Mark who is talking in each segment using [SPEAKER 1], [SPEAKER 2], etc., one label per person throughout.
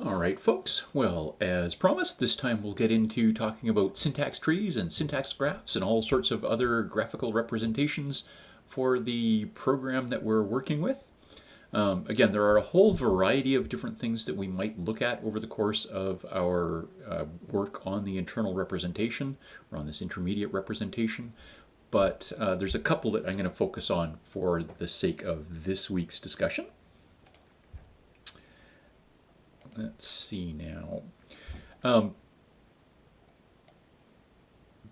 [SPEAKER 1] All right, folks. Well, as promised, this time we'll get into talking about syntax trees and syntax graphs and all sorts of other graphical representations for the program that we're working with. Again, there are a whole variety of different things that we might look at over the course of our work on the internal representation or on this intermediate representation. But there's a couple that I'm going to focus on for the sake of this week's discussion. Let's see now. The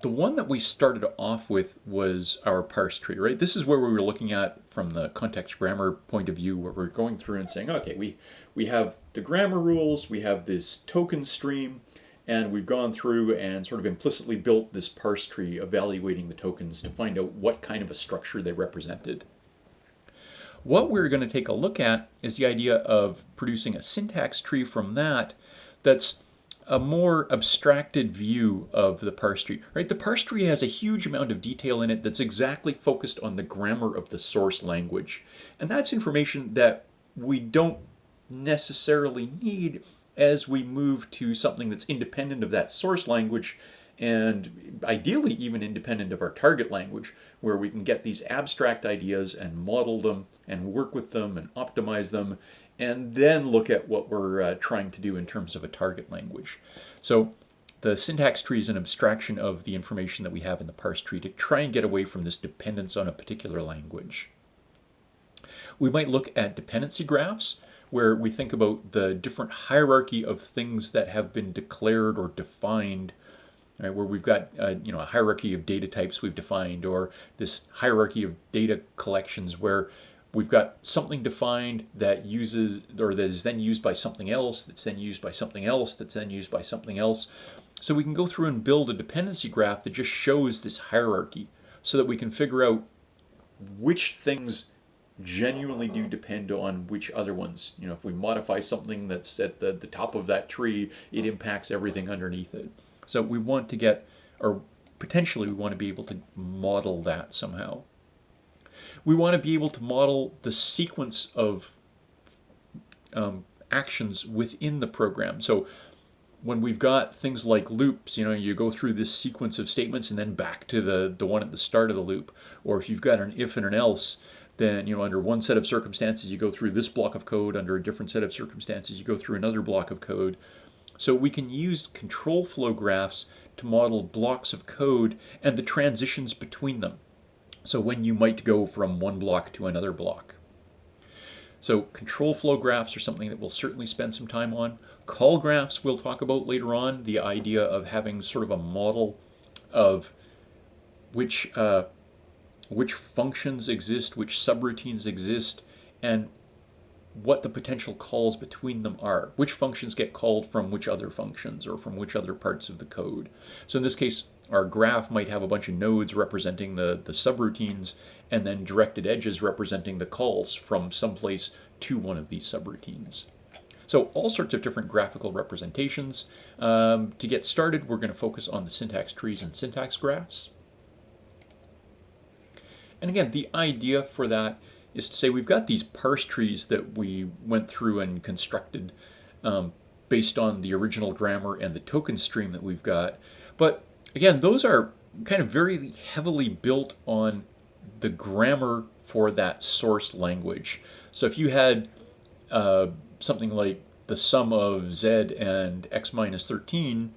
[SPEAKER 1] one that we started off with was our parse tree, right? This is where we were looking at from the context grammar point of view, where we're going through and saying, okay, we have the grammar rules, we have this token stream, and we've gone through and sort of implicitly built this parse tree evaluating the tokens to find out what kind of a structure they represented. What we're going to take a look at is the idea of producing a syntax tree from that that's a more abstracted view of the parse tree, right? The parse tree has a huge amount of detail in it that's exactly focused on the grammar of the source language. And that's information that we don't necessarily need as we move to something that's independent of that source language and ideally even independent of our target language, where we can get these abstract ideas and model them and work with them and optimize them and then look at what we're trying to do in terms of a target language. So the syntax tree is an abstraction of the information that we have in the parse tree to try and get away from this dependence on a particular language. We might look at dependency graphs, where we think about the different hierarchy of things that have been declared or defined, right, where we've got a hierarchy of data types we've defined, or this hierarchy of data collections where we've got something defined that uses, or that is then used by something else, that's then used by something else, that's then used by something else. So we can go through and build a dependency graph that just shows this hierarchy so that we can figure out which things genuinely do depend on which other ones. If we modify something that's at the top of that tree, it impacts everything underneath it. So we want to get, or potentially we want to be able to model that somehow. We want to be able to model the sequence of actions within the program. So when we've got things like loops, you go through this sequence of statements and then back to the one at the start of the loop. Or if you've got an if and an else, then under one set of circumstances you go through this block of code, under a different set of circumstances you go through another block of code. So we can use control flow graphs to model blocks of code and the transitions between them. So when you might go from one block to another block. So control flow graphs are something that we'll certainly spend some time on. Call graphs we'll talk about later on, the idea of having sort of a model of which functions exist, which subroutines exist, and what the potential calls between them are. Which functions get called from which other functions or from which other parts of the code. So in this case, our graph might have a bunch of nodes representing the subroutines and then directed edges representing the calls from someplace to one of these subroutines. So all sorts of different graphical representations. To get started, we're going to focus on the syntax trees and syntax graphs. And again, the idea for that is to say we've got these parse trees that we went through and constructed based on the original grammar and the token stream that we've got. But again, those are kind of very heavily built on the grammar for that source language. So if you had something like the sum of z and x minus 13,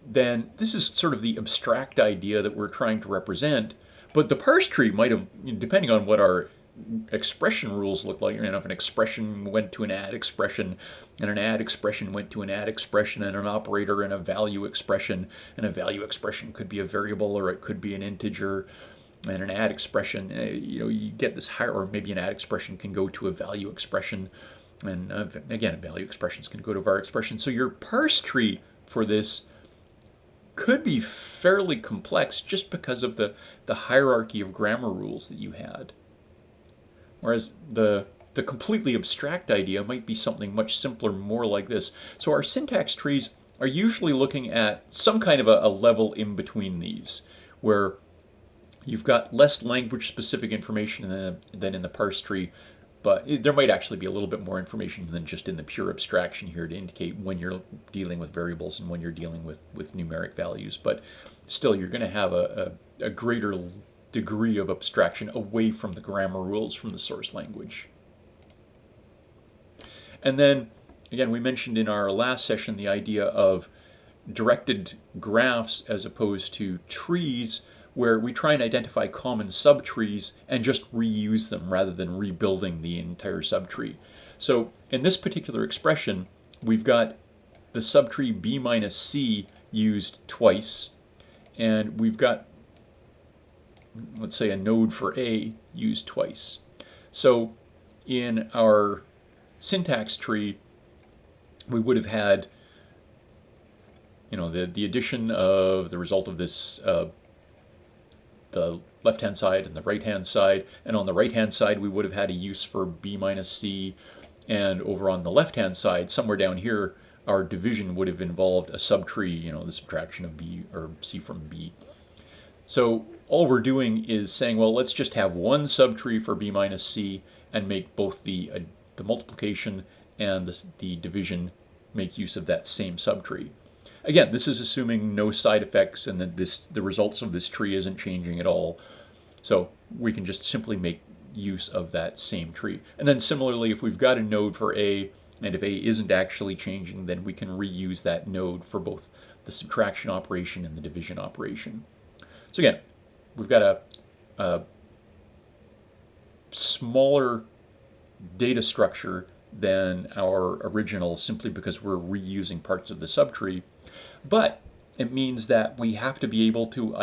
[SPEAKER 1] then this is sort of the abstract idea that we're trying to represent. But the parse tree might have, depending on what our expression rules look like, if an expression went to an add expression, and an add expression went to an add expression, and an operator and a value expression could be a variable or it could be an integer, and an add expression, you get this higher, or maybe an add expression can go to a value expression, and again, value expressions can go to var expression. So your parse tree for this could be fairly complex just because of the hierarchy of grammar rules that you had. Whereas the completely abstract idea might be something much simpler, more like this. So our syntax trees are usually looking at some kind of a level in between these, where you've got less language-specific information than in the parse tree, but there might actually be a little bit more information than just in the pure abstraction here to indicate when you're dealing with variables and when you're dealing with numeric values. But still, you're going to have a greater degree of abstraction away from the grammar rules from the source language. And then, again, we mentioned in our last session the idea of directed graphs as opposed to trees, where we try and identify common subtrees and just reuse them rather than rebuilding the entire subtree. So in this particular expression, we've got the subtree b minus c used twice, and we've got, let's say, a node for a used twice. So in our syntax tree, we would have had, the addition of the result of this, the left-hand side and the right-hand side. And on the right-hand side, we would have had a use for b minus c. And over on the left-hand side, somewhere down here, our division would have involved a subtree, the subtraction of b or c from b. So all we're doing is saying, well, let's just have one subtree for b minus c and make both the multiplication and the division make use of that same subtree. Again, this is assuming no side effects and that the results of this tree isn't changing at all. So we can just simply make use of that same tree. And then similarly, if we've got a node for a, and if a isn't actually changing, then we can reuse that node for both the subtraction operation and the division operation. So again, we've got a smaller data structure than our original simply because we're reusing parts of the subtree. But it means that we have to be able to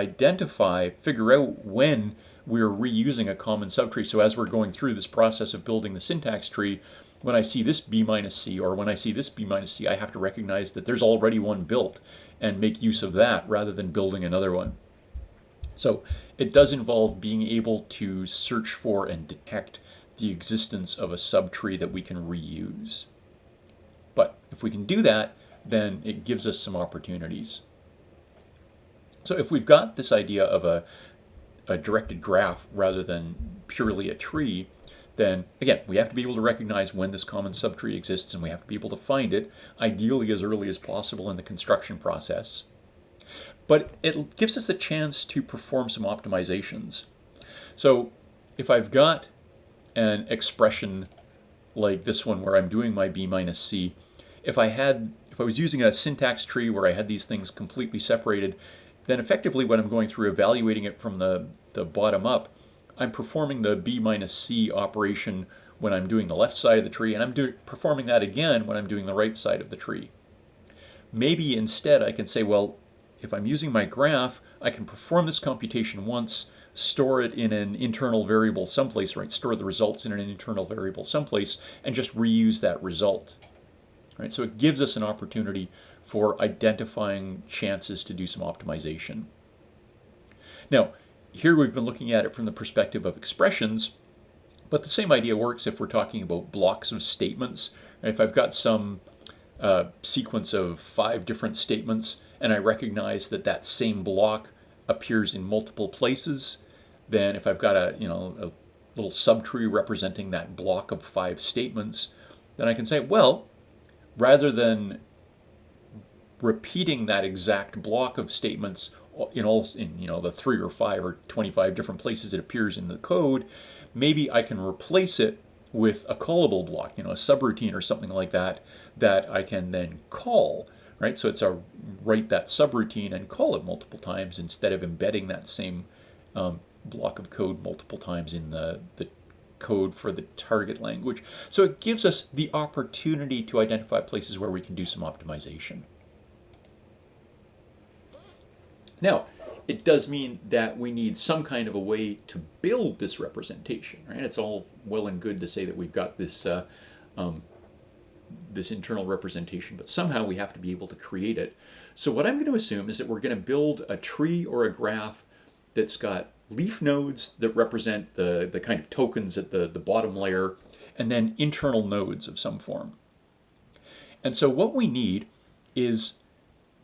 [SPEAKER 1] figure out when we're reusing a common subtree. So as we're going through this process of building the syntax tree, when I see this b minus c or when I see this b minus c, I have to recognize that there's already one built and make use of that rather than building another one. So it does involve being able to search for and detect the existence of a subtree that we can reuse. But if we can do that, then it gives us some opportunities. So if we've got this idea of a directed graph rather than purely a tree, then again, we have to be able to recognize when this common subtree exists, and we have to be able to find it, ideally as early as possible in the construction process. But it gives us the chance to perform some optimizations. So if I've got an expression like this one where I'm doing my b minus c, if I was using a syntax tree where I had these things completely separated, then effectively when I'm going through evaluating it from the bottom up, I'm performing the b minus c operation when I'm doing the left side of the tree, and I'm performing that again when I'm doing the right side of the tree. Maybe instead I can say, well, if I'm using my graph, I can perform this computation once, store it in an internal variable someplace, right? Store the results in an internal variable someplace, and just reuse that result. Right? So it gives us an opportunity for identifying chances to do some optimization. Now, here we've been looking at it from the perspective of expressions, but the same idea works if we're talking about blocks of statements. If I've got some sequence of 5 different statements, and I recognize that that same block appears in multiple places, then if I've got a little subtree representing that block of 5 statements, then I can say, well, rather than repeating that exact block of statements in the 3 or 5 or 25 different places it appears in the code, maybe I can replace it with a callable block, a subroutine or something like that I can then call, right? So it's write that subroutine and call it multiple times instead of embedding that same block of code multiple times in the code for the target language. So it gives us the opportunity to identify places where we can do some optimization. Now, it does mean that we need some kind of a way to build this representation, right? It's all well and good to say that we've got this this internal representation, but somehow we have to be able to create it. So what I'm going to assume is that we're going to build a tree or a graph that's got leaf nodes that represent the kind of tokens at the bottom layer, and then internal nodes of some form. And so what we need is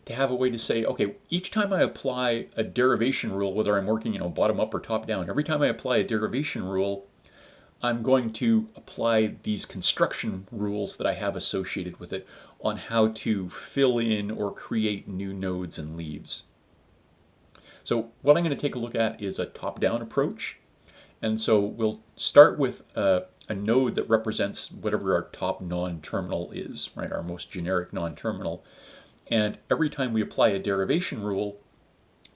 [SPEAKER 1] to have a way to say, okay, each time I apply a derivation rule, whether I'm working bottom up or top down, every time I apply a derivation rule, I'm going to apply these construction rules that I have associated with it on how to fill in or create new nodes and leaves. So what I'm going to take a look at is a top-down approach. And so we'll start with a node that represents whatever our top non-terminal is, right? Our most generic non-terminal. And every time we apply a derivation rule,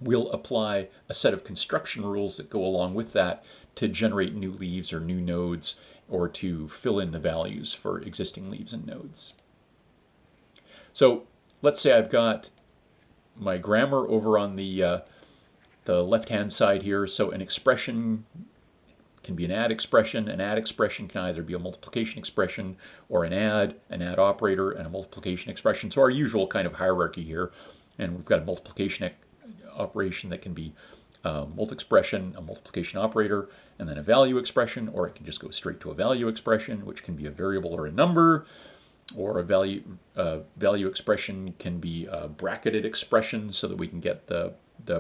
[SPEAKER 1] we'll apply a set of construction rules that go along with that to generate new leaves or new nodes, or to fill in the values for existing leaves and nodes. So let's say I've got my grammar over on the left-hand side here. So an expression can be an add expression. An add expression can either be a multiplication expression or an add operator, and a multiplication expression. So our usual kind of hierarchy here. And we've got a multiplication operation that can be multi-expression, a multiplication operator, and then a value expression, or it can just go straight to a value expression, which can be a variable or a number, or a value expression can be a bracketed expression so that we can get the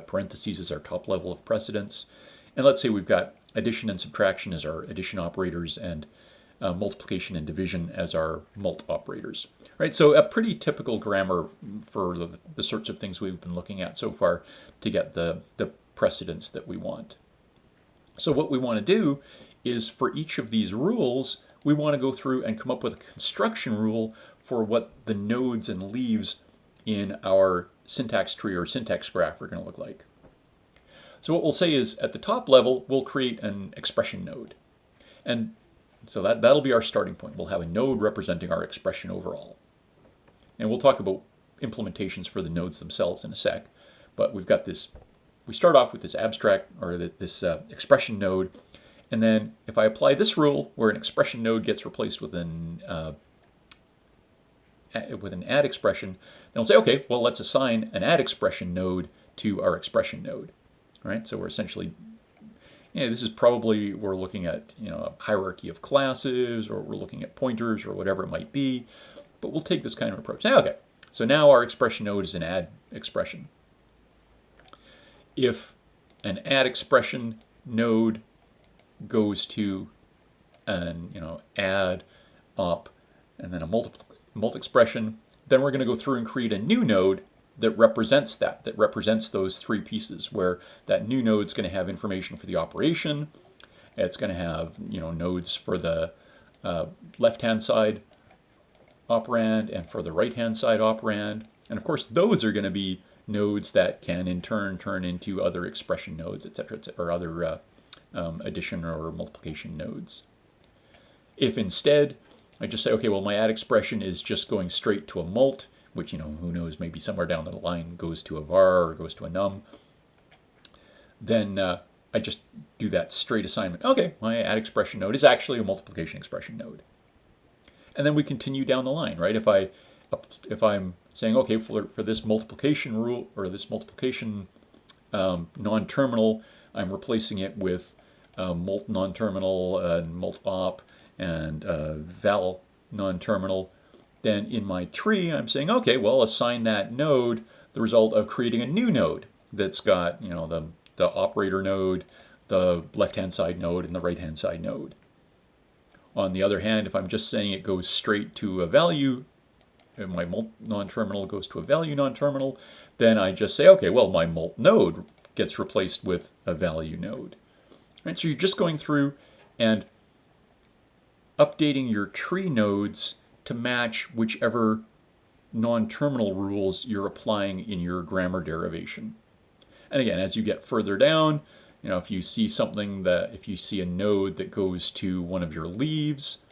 [SPEAKER 1] parentheses as our top level of precedence. And let's say we've got addition and subtraction as our addition operators, and multiplication and division as our mult operators. Right, so a pretty typical grammar for the sorts of things we've been looking at so far to get the precedence that we want. So what we want to do is, for each of these rules, we want to go through and come up with a construction rule for what the nodes and leaves in our syntax tree or syntax graph are going to look like. So what we'll say is, at the top level, we'll create an expression node. And so that'll be our starting point. We'll have a node representing our expression overall. And we'll talk about implementations for the nodes themselves in a sec. But we've got this, we start off with this abstract, or this expression node. And then if I apply this rule, where an expression node gets replaced with an add expression, then we'll say, okay, well, let's assign an add expression node to our expression node. Right? So we're essentially, this is probably, we're looking at a hierarchy of classes, or we're looking at pointers, or whatever it might be. But we'll take this kind of approach. Okay, so now our expression node is an add expression. If an add expression node goes to an add op and then a multi expression, then we're going to go through and create a new node that represents that represents those three pieces, where that new node is going to have information for the operation. It's going to have nodes for the left-hand side operand and for the right-hand side operand. And of course, those are going to be nodes that can in turn turn into other expression nodes, etc., or other addition or multiplication nodes. If instead I just say, okay, well, my add expression is just going straight to a mult, which, who knows, maybe somewhere down the line goes to a var or goes to a num, then I just do that straight assignment. Okay, my add expression node is actually a multiplication expression node. And then we continue down the line, right? If I'm saying, okay, for this multiplication rule, or this multiplication non-terminal, I'm replacing it with mult non-terminal, mult op, and val non-terminal, then in my tree I'm saying, okay, well, assign that node the result of creating a new node that's got the operator node, the left-hand side node, and the right-hand side node. On the other hand, if I'm just saying it goes straight to a value, and my mult non-terminal goes to a value non-terminal, then I just say, okay, well, my mult node gets replaced with a value node. Right, so you're just going through and updating your tree nodes to match whichever non-terminal rules you're applying in your grammar derivation. And again, as you get further down, if you see if you see a node that goes to one of your leaves,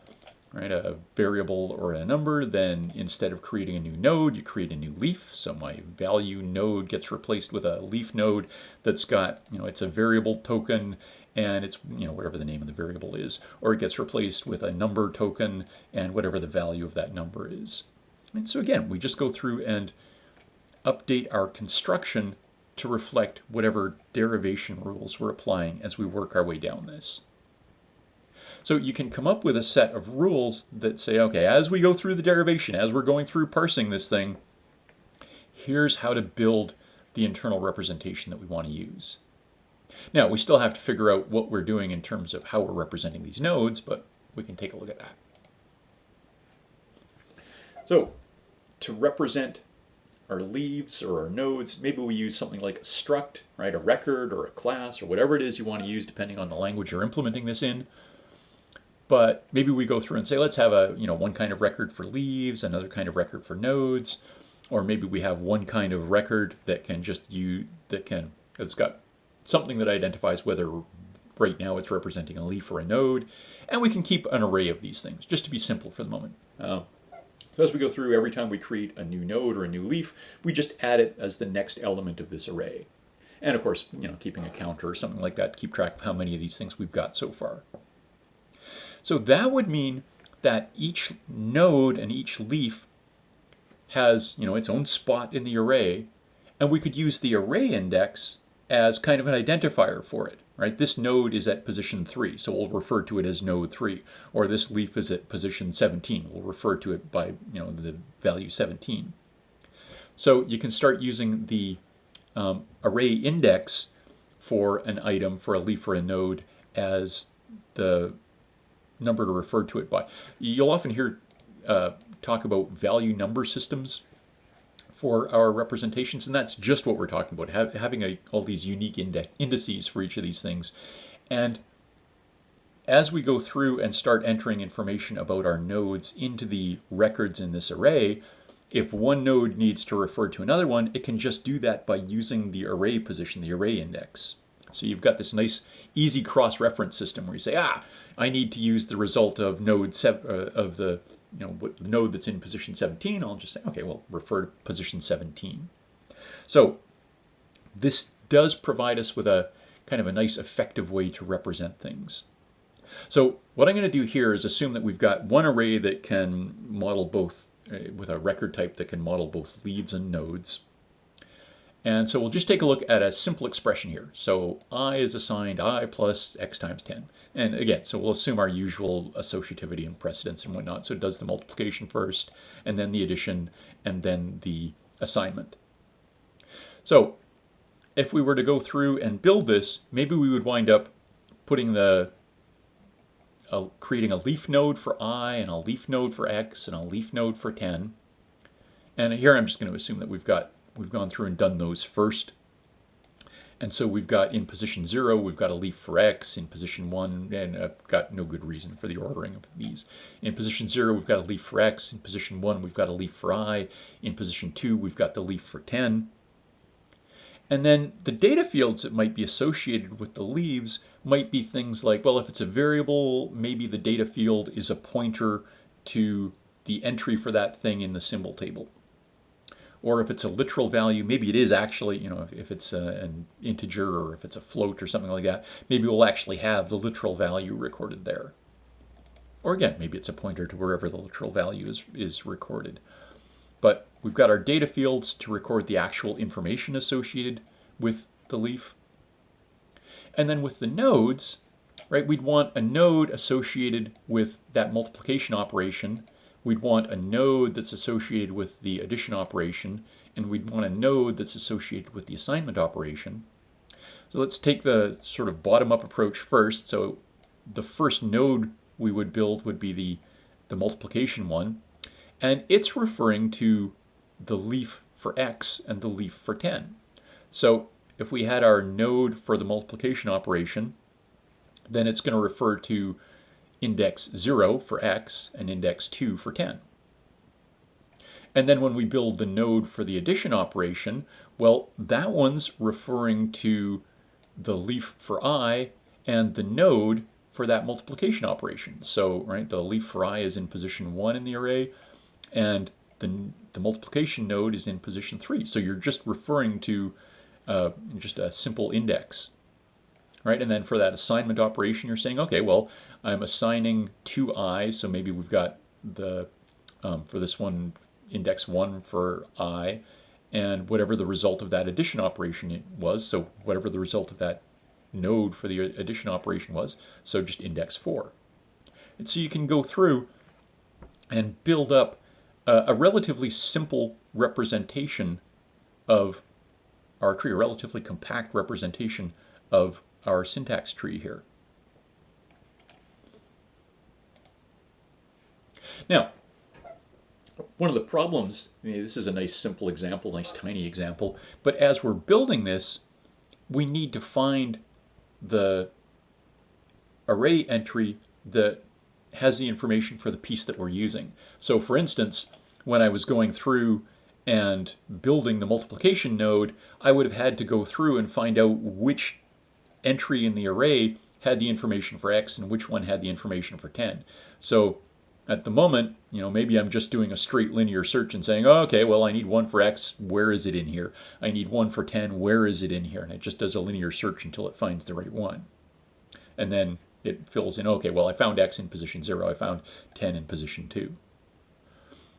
[SPEAKER 1] right, a variable or a number, then instead of creating a new node, you create a new leaf. So my value node gets replaced with a leaf node that's got, it's a variable token, and it's, whatever the name of the variable is, or it gets replaced with a number token and whatever the value of that number is. And so again, we just go through and update our construction to reflect whatever derivation rules we're applying as we work our way down this. So you can come up with a set of rules that say, okay, as we go through the derivation, as we're going through parsing this thing, here's how to build the internal representation that we want to use. Now, we still have to figure out what we're doing in terms of how we're representing these nodes, but we can take a look at that. So, to represent our leaves or our nodes, maybe we use something like a struct, right? A record or a class or whatever it is you want to use depending on the language you're implementing this in. But maybe we go through and say, let's have a, one kind of record for leaves, another kind of record for nodes, or maybe we have one kind of record that can it's got something that identifies whether right now it's representing a leaf or a node, and we can keep an array of these things, just to be simple for the moment. So as we go through, every time we create a new node or a new leaf, we just add it as the next element of this array. And of course, keeping a counter or something like that to keep track of how many of these things we've got so far. So that would mean that each node and each leaf has, its own spot in the array, and we could use the array index as kind of an identifier for it, right? This node is at position 3, so we'll refer to it as node 3. Or this leaf is at position 17. We'll refer to it by, the value 17. So you can start using the array index for an item, for a leaf or a node, as the number to refer to it by. You'll often hear talk about value number systems for our representations, and that's just what we're talking about, having all these unique indices for each of these things. And as we go through and start entering information about our nodes into the records in this array, if one node needs to refer to another one, it can just do that by using the array position, the array index. So you've got this nice, easy cross-reference system where you say, I need to use the result of node of the node that's in position 17. I'll just say, okay, well, refer to position 17. So this does provide us with a kind of a nice, effective way to represent things. So what I'm going to do here is assume that we've got one array that can model both, with a record type that can model both leaves and nodes. And so we'll just take a look at a simple expression here. So I is assigned I plus x times 10. And again, so we'll assume our usual associativity and precedence and whatnot. So it does the multiplication first, and then the addition, and then the assignment. So if we were to go through and build this, maybe we would wind up putting creating a leaf node for I, and a leaf node for x, and a leaf node for 10. And here I'm just going to assume that we've gone through and done those first. And so we've got in position 0, we've got a leaf for x. In position 1, and I've got no good reason for the ordering of these. In position 0, we've got a leaf for x. In position 1, we've got a leaf for I. In position 2, we've got the leaf for 10. And then the data fields that might be associated with the leaves might be things like, well, if it's a variable, maybe the data field is a pointer to the entry for that thing in the symbol table. Or if it's a literal value, maybe it is actually, if it's an integer or if it's a float or something like that, maybe we'll actually have the literal value recorded there. Or again, maybe it's a pointer to wherever the literal value is recorded. But we've got our data fields to record the actual information associated with the leaf. And then with the nodes, right, we'd want a node associated with that multiplication operation. We'd want a node that's associated with the addition operation, and we'd want a node that's associated with the assignment operation. So let's take the sort of bottom-up approach first. So the first node we would build would be the multiplication one, and it's referring to the leaf for x and the leaf for 10. So if we had our node for the multiplication operation, then it's going to refer to index 0 for x and index 2 for 10. And then when we build the node for the addition operation, well, that one's referring to the leaf for I and the node for that multiplication operation. So, right, the leaf for I is in position 1 in the array, and the multiplication node is in position 3. So you're just referring to just a simple index. Right, and then for that assignment operation, you're saying, okay, well, I'm assigning 2i, so maybe we've got the, for this one, index 1 for I, and whatever the result of that addition operation was, so whatever the result of that node for the addition operation was, so just index 4. And so you can go through and build up a relatively simple representation of our tree, a relatively compact representation of our syntax tree here. Now, one of the problems, this is a nice simple example, nice tiny example, but as we're building this, we need to find the array entry that has the information for the piece that we're using. So for instance, when I was going through and building the multiplication node, I would have had to go through and find out which entry in the array had the information for x and which one had the information for 10. So at the moment, maybe I'm just doing a straight linear search and saying, oh, okay, well, I need 1 for x, where is it in here? I need 1 for 10, where is it in here? And it just does a linear search until it finds the right one. And then it fills in, okay, well, I found x in position 0, I found 10 in position 2.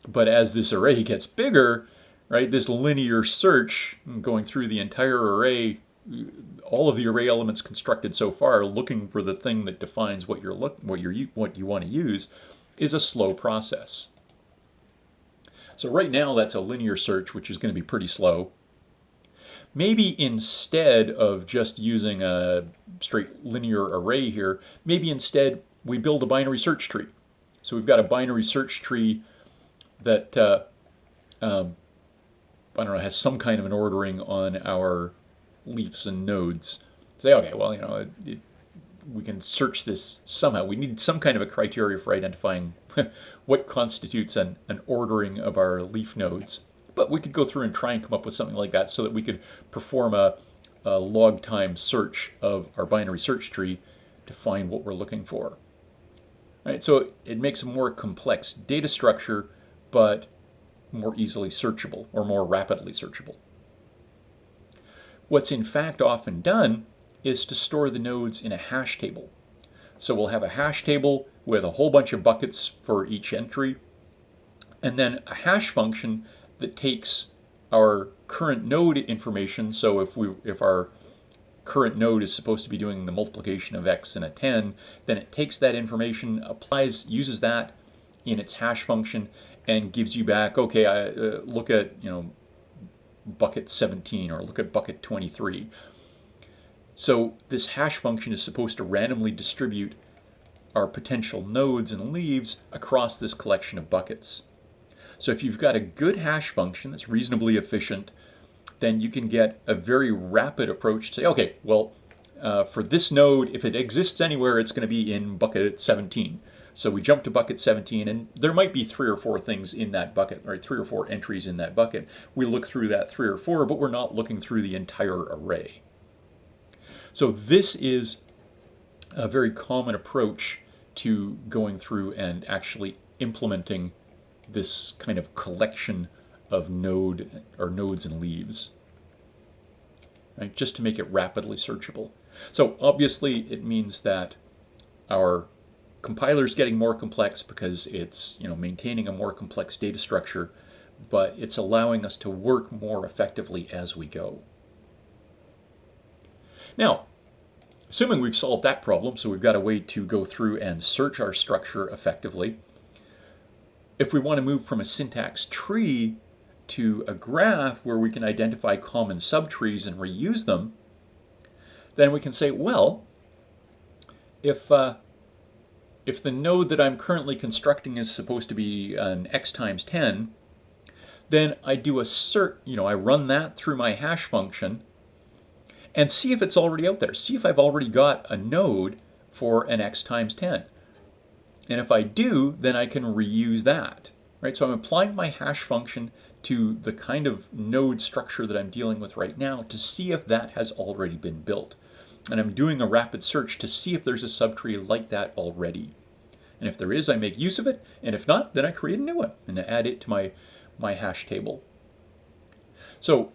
[SPEAKER 1] But as this array gets bigger, right, this linear search going through the entire array, all of the array elements constructed so far, looking for the thing that defines what you want to use, is a slow process. So right now that's a linear search, which is going to be pretty slow. Maybe instead of just using a straight linear array here, maybe instead we build a binary search tree. So we've got a binary search tree that I don't know, has some kind of an ordering on our leaves and nodes. Say, okay, well, we can search this somehow. We need some kind of a criteria for identifying what constitutes an ordering of our leaf nodes. But we could go through and try and come up with something like that so that we could perform a log time search of our binary search tree to find what we're looking for. Right, so it makes a more complex data structure, but more easily searchable or more rapidly searchable. What's in fact often done is to store the nodes in a hash table. So we'll have a hash table with a whole bunch of buckets for each entry, and then a hash function that takes our current node information. So if our current node is supposed to be doing the multiplication of x and a 10, then it takes that information, uses that in its hash function, and gives you back, okay, look at bucket 17 or look at bucket 23. So this hash function is supposed to randomly distribute our potential nodes and leaves across this collection of buckets. So if you've got a good hash function that's reasonably efficient, then you can get a very rapid approach to say, okay, well, for this node, if it exists anywhere, it's going to be in bucket 17. So we jump to bucket 17, and there might be 3 or 4 things in that bucket, or 3 or 4 entries in that bucket. We look through that 3 or 4, but we're not looking through the entire array. So this is a very common approach to going through and actually implementing this kind of collection of nodes and leaves, right? Just to make it rapidly searchable. So obviously it means that our compiler is getting more complex because it's maintaining a more complex data structure, but it's allowing us to work more effectively as we go. Now, assuming we've solved that problem, so we've got a way to go through and search our structure effectively, if we want to move from a syntax tree to a graph where we can identify common subtrees and reuse them, then we can say, well, if the node that I'm currently constructing is supposed to be an x times 10, then I do a I run that through my hash function and see if it's already out there. See if I've already got a node for an x times 10. And if I do, then I can reuse that, right? So I'm applying my hash function to the kind of node structure that I'm dealing with right now to see if that has already been built. And I'm doing a rapid search to see if there's a subtree like that already. And if there is, I make use of it. And if not, then I create a new one and add it to my hash table. So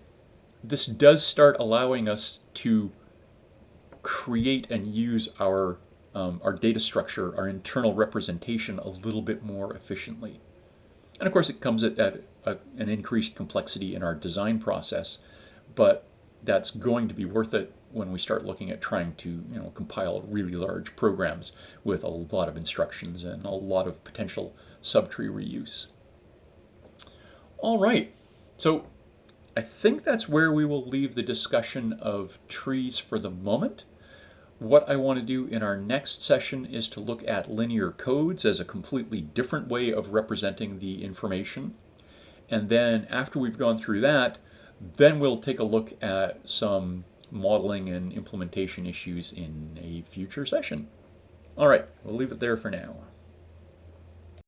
[SPEAKER 1] this does start allowing us to create and use our data structure, our internal representation, a little bit more efficiently. And of course, it comes at an increased complexity in our design process, but that's going to be worth it when we start looking at trying to compile really large programs with a lot of instructions and a lot of potential subtree reuse. All right, so I think that's where we will leave the discussion of trees for the moment. what I want to do in our next session is to look at linear codes as a completely different way of representing the information. And then after we've gone through that, then we'll take a look at some modeling and implementation issues in a future session. All right, we'll leave it there for now.